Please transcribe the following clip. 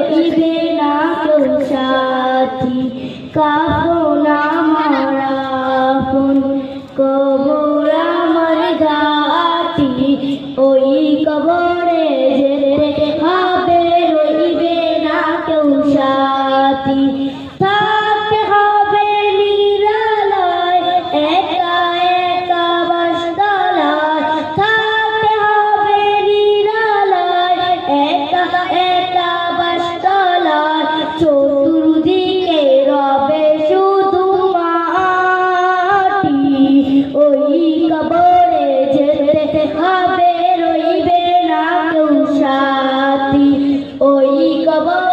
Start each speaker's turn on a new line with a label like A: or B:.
A: রইবে না কেউ সাথী, কাফন আমার আপন, কবর আমার ঘাটি, ওই কবরে যেতে হবে, রইবে না কেউ সাথী। থাকতে হবে নিরালয়, একা একা বাসতলায়, থাকতে হবে নিরালয়, একা একা বাসতলায়, চতুর্দিকে রবে শুধু মাটি, ওই কবরে যেতে হবে, রইবে না কেউ সাথী, ওই কবর